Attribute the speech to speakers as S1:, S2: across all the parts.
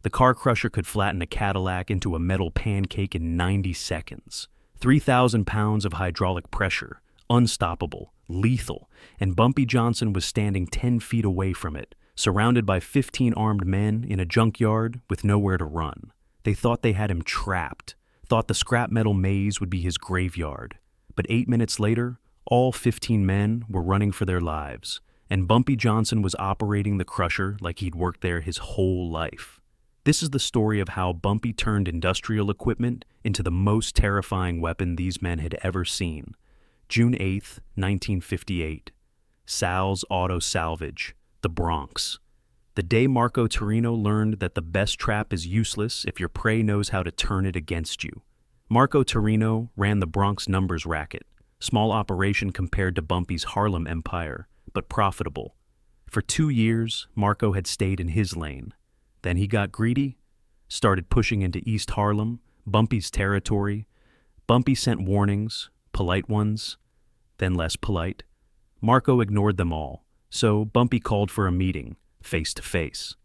S1: The car crusher could flatten a Cadillac into a metal pancake in 90 seconds. 3,000 pounds of hydraulic pressure, unstoppable, lethal, and Bumpy Johnson was standing 10 feet away from it, surrounded by 15 armed men in a junkyard with nowhere to run. They thought they had him trapped, thought the scrap metal maze would be his graveyard. But 8 minutes later, all 15 men were running for their lives, and Bumpy Johnson was operating the crusher like he'd worked there his whole life. This is the story of how Bumpy turned industrial equipment into the most terrifying weapon these men had ever seen. June 8th, 1958. Sal's Auto Salvage, the Bronx. The day Marco Torino learned that the best trap is useless if your prey knows how to turn it against you. Marco Torino ran the Bronx numbers racket, small operation compared to Bumpy's Harlem empire, but profitable. For 2 years, Marco had stayed in his lane. Then he got greedy, started pushing into East Harlem, Bumpy's territory. Bumpy sent warnings, polite ones, then less polite. Marco ignored them all, so Bumpy called for a meeting, face to face.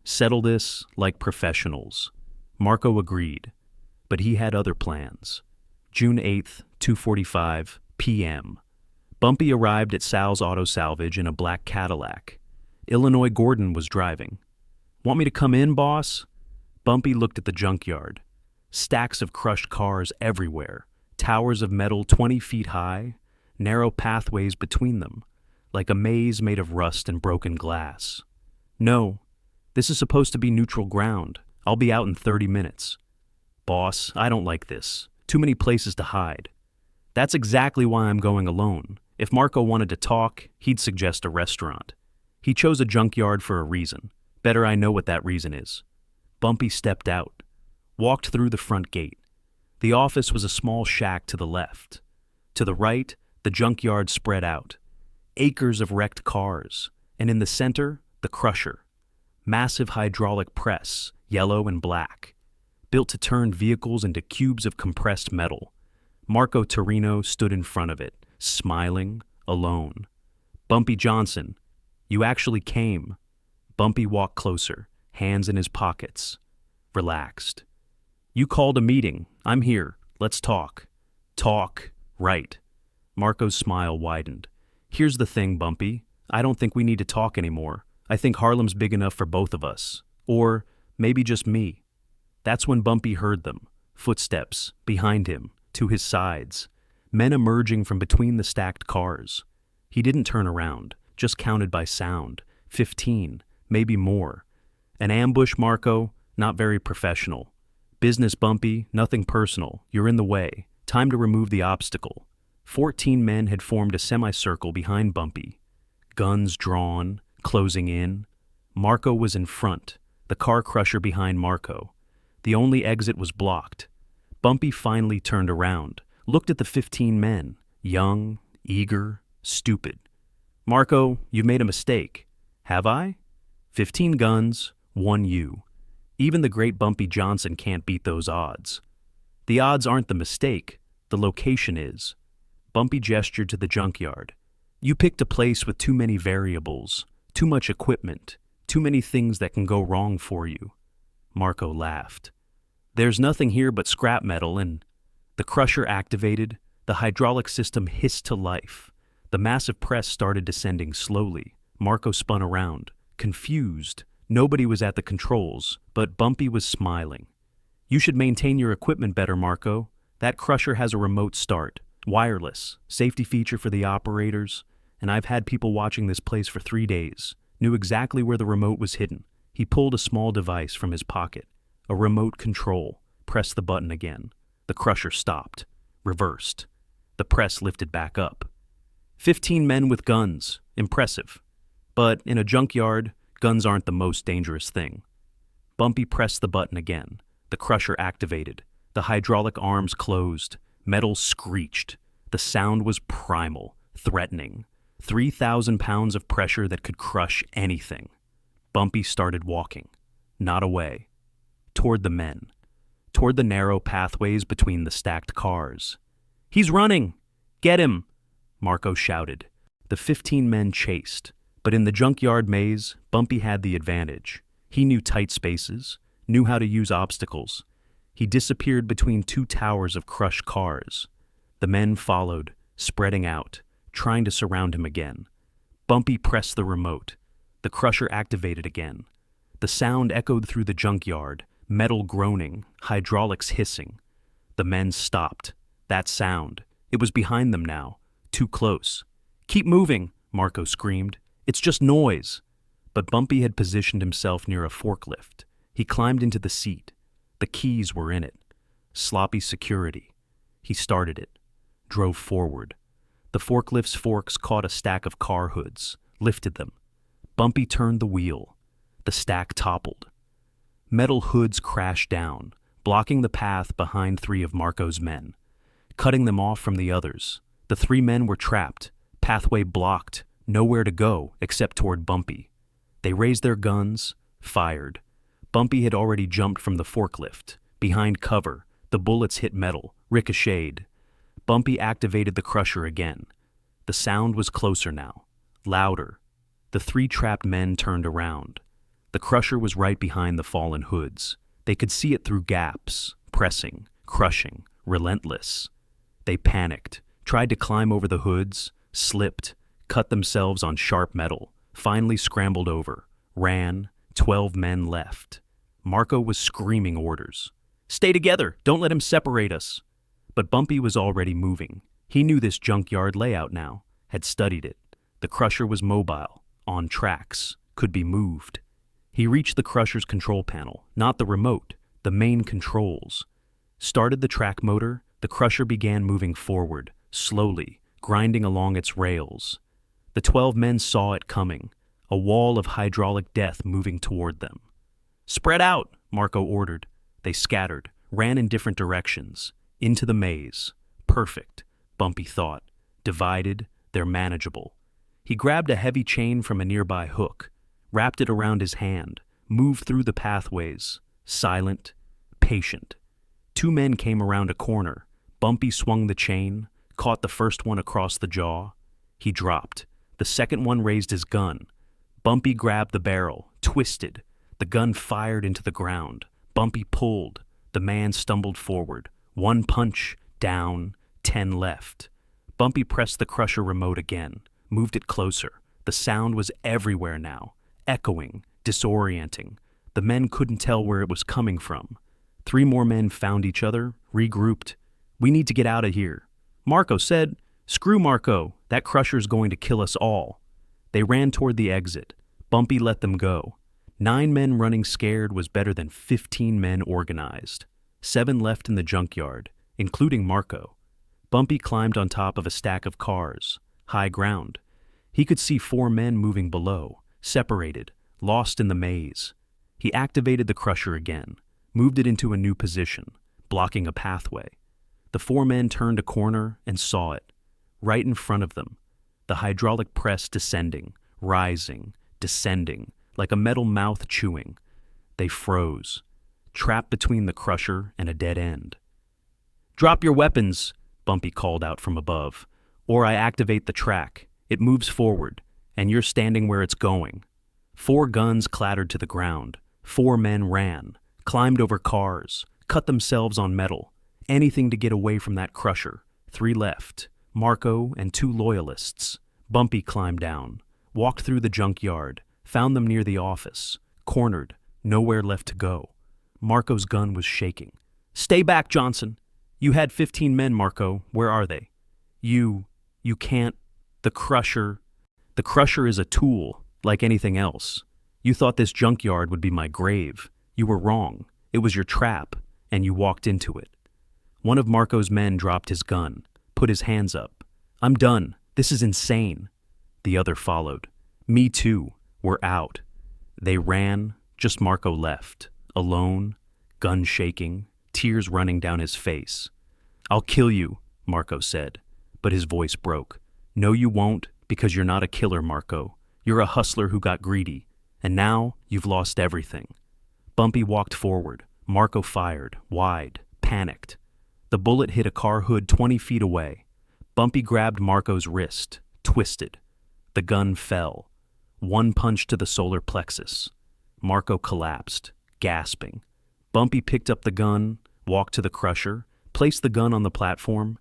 S1: Settle this like professionals. Marco agreed, but he had other plans. June 8th, 2:45 p.m. Bumpy arrived at Sal's Auto Salvage in a black Cadillac. Illinois Gordon was driving. "Want me to come in, boss?" Bumpy looked at the junkyard. Stacks of crushed cars everywhere, towers of metal 20 feet high, narrow pathways between them, like a maze made of rust and broken glass. "No, this is supposed to be neutral ground. I'll be out in 30 minutes. "Boss, I don't like this. Too many places to hide." "That's exactly why I'm going alone. If Marco wanted to talk, he'd suggest a restaurant. He chose a junkyard for a reason. Better I know what that reason is." Bumpy stepped out, walked through the front gate. The office was a small shack to the left. To the right, the junkyard spread out. Acres of wrecked cars, and in the center, the crusher. Massive hydraulic press, yellow and black, built to turn vehicles into cubes of compressed metal. Marco Torino stood in front of it, smiling, alone. "Bumpy Johnson, you actually came." Bumpy walked closer, hands in his pockets, relaxed. "You called a meeting. I'm here. Let's talk." "Talk, right." Marco's smile widened. "Here's the thing, Bumpy. I don't think we need to talk anymore. I think Harlem's big enough for both of us. Or maybe just me." That's when Bumpy heard them. Footsteps, behind him, to his sides. Men emerging from between the stacked cars. He didn't turn around, just counted by sound. 15, maybe more. An ambush, Marco, not very professional. Business, Bumpy, nothing personal. You're in the way. Time to remove the obstacle. 14 men had formed a semicircle behind Bumpy. Guns drawn, closing in. Marco was in front, the car crusher behind Marco. The only exit was blocked. Bumpy finally turned around, looked at the 15 men, young, eager, stupid. "Marco, you've made a mistake." "Have I?" 15 guns, 1 you. Even the great Bumpy Johnson can't beat those odds. "The odds aren't the mistake, the location is." Bumpy gestured to the junkyard. "You picked a place with too many variables, too much equipment, too many things that can go wrong for you." Marco laughed. "There's nothing here but scrap metal and—" The crusher activated, the hydraulic system hissed to life. The massive press started descending slowly. Marco spun around, confused. Nobody was at the controls, but Bumpy was smiling. "You should maintain your equipment better, Marco. That crusher has a remote start, wireless, safety feature for the operators, and I've had people watching this place for 3 days. Knew exactly where the remote was hidden." He pulled a small device from his pocket. A remote control. Pressed the button again. The crusher stopped. Reversed. The press lifted back up. 15 men with guns. Impressive. But in a junkyard, guns aren't the most dangerous thing. Bumpy pressed the button again. The crusher activated. The hydraulic arms closed. Metal screeched. The sound was primal, threatening. 3,000 pounds of pressure that could crush anything. Bumpy started walking. Not away. Toward the men. Toward the narrow pathways between the stacked cars. "He's running! Get him!" Marco shouted. The 15 men chased. But in the junkyard maze, Bumpy had the advantage. He knew tight spaces, knew how to use obstacles. He disappeared between two towers of crushed cars. The men followed, spreading out, trying to surround him again. Bumpy pressed the remote. The crusher activated again. The sound echoed through the junkyard, metal groaning, hydraulics hissing. The men stopped. That sound. It was behind them now. Too close. "Keep moving," Marco screamed. "It's just noise." But Bumpy had positioned himself near a forklift. He climbed into the seat. The keys were in it. Sloppy security. He started it. Drove forward. The forklift's forks caught a stack of car hoods, lifted them. Bumpy turned the wheel. The stack toppled. Metal hoods crashed down, blocking the path behind three of Marco's men, cutting them off from the others. The three men were trapped, pathway blocked, nowhere to go except toward Bumpy. They raised their guns, fired. Bumpy had already jumped from the forklift. Behind cover, the bullets hit metal, ricocheted. Bumpy activated the crusher again. The sound was closer now, louder. The three trapped men turned around. The crusher was right behind the fallen hoods. They could see it through gaps, pressing, crushing, relentless. They panicked, tried to climb over the hoods, slipped, cut themselves on sharp metal, finally scrambled over, ran. 12 men left. Marco was screaming orders. "Stay together! Don't let him separate us!" But Bumpy was already moving. He knew this junkyard layout now, had studied it. The crusher was mobile, on tracks, could be moved. He reached the crusher's control panel, not the remote, the main controls. Started the track motor, the crusher began moving forward, slowly, grinding along its rails. The 12 men saw it coming, a wall of hydraulic death moving toward them. "Spread out," Marco ordered. They scattered, ran in different directions, into the maze. Perfect, Bumpy thought. Divided, they're manageable. He grabbed a heavy chain from a nearby hook, wrapped it around his hand, moved through the pathways, silent, patient. 2 men came around a corner. Bumpy swung the chain, caught the first one across the jaw. He dropped. The second one raised his gun. Bumpy grabbed the barrel, twisted. The gun fired into the ground. Bumpy pulled. The man stumbled forward. 1 punch, down, 10 left. Bumpy pressed the crusher remote again, moved it closer. The sound was everywhere now, echoing, disorienting. The men couldn't tell where it was coming from. 3 more men found each other, regrouped. "We need to get out of here." Marco said, "Screw Marco, that crusher's going to kill us all." They ran toward the exit. Bumpy let them go. 9 men running scared was better than 15 men organized. 7 left in the junkyard, including Marco. Bumpy climbed on top of a stack of cars, high ground. He could see 4 men moving below, separated, lost in the maze. He activated the crusher again, moved it into a new position, blocking a pathway. The 4 men turned a corner and saw it. Right in front of them, the hydraulic press descending, rising, descending, like a metal mouth chewing. They froze, trapped between the crusher and a dead end. "Drop your weapons," Bumpy called out from above, "or I activate the track. It moves forward, and you're standing where it's going." 4 guns clattered to the ground. 4 men ran, climbed over cars, cut themselves on metal. Anything to get away from that crusher. 3 left, Marco and 2 loyalists. Bumpy climbed down, walked through the junkyard, found them near the office, cornered, nowhere left to go. Marco's gun was shaking. "Stay back, Johnson. You had 15 men, Marco. Where are they?" You can't. The crusher is a tool, like anything else. You thought this junkyard would be my grave. You were wrong. It was your trap, and you walked into it." One of Marco's men dropped his gun, put his hands up. "I'm done. This is insane." The other followed. "Me too. We're out." They ran, just Marco left, alone, gun shaking, tears running down his face. "I'll kill you," Marco said, but his voice broke. "No, you won't, because you're not a killer, Marco. You're a hustler who got greedy, and now you've lost everything." Bumpy walked forward. Marco fired, wide, panicked. The bullet hit a car hood 20 feet away. Bumpy grabbed Marco's wrist, twisted. The gun fell. 1 punch to the solar plexus. Marco collapsed, gasping. Bumpy picked up the gun, walked to the crusher, placed the gun on the platform,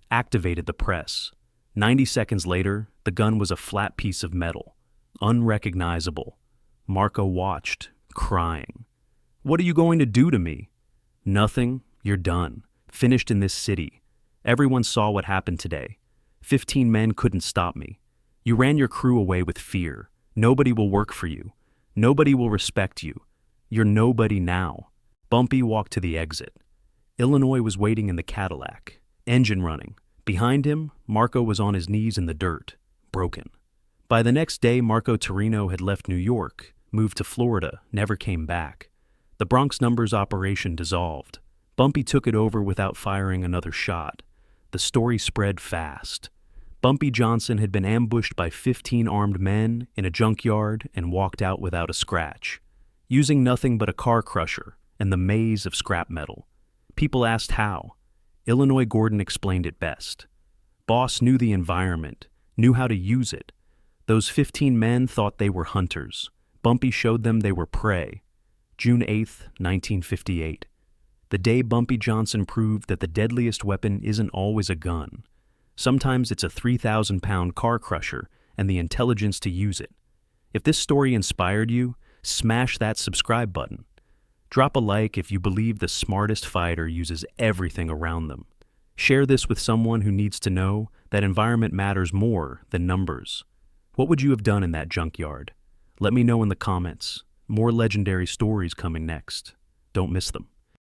S1: activated the press. 90 seconds later, the gun was a flat piece of metal, unrecognizable. Marco watched, crying. "What are you going to do to me?" "Nothing. You're done. Finished in this city. Everyone saw what happened today. 15 men couldn't stop me. You ran your crew away with fear. Nobody will work for you. Nobody will respect you. You're nobody now." Bumpy walked to the exit. Illinois was waiting in the Cadillac, engine running. Behind him, Marco was on his knees in the dirt, broken. By the next day, Marco Torino had left New York, moved to Florida, never came back. The Bronx numbers operation dissolved. Bumpy took it over without firing another shot. The story spread fast. Bumpy Johnson had been ambushed by 15 armed men in a junkyard and walked out without a scratch, using nothing but a car crusher and the maze of scrap metal. People asked how. Illinois Gordon explained it best. Boss knew the environment, knew how to use it. Those 15 men thought they were hunters. Bumpy showed them they were prey. June 8th, 1958. The day Bumpy Johnson proved that the deadliest weapon isn't always a gun. Sometimes it's a 3,000-pound car crusher and the intelligence to use it. If this story inspired you, smash that subscribe button. Drop a like if you believe the smartest fighter uses everything around them. Share this with someone who needs to know that environment matters more than numbers. What would you have done in that junkyard? Let me know in the comments. More legendary stories coming next. Don't miss them.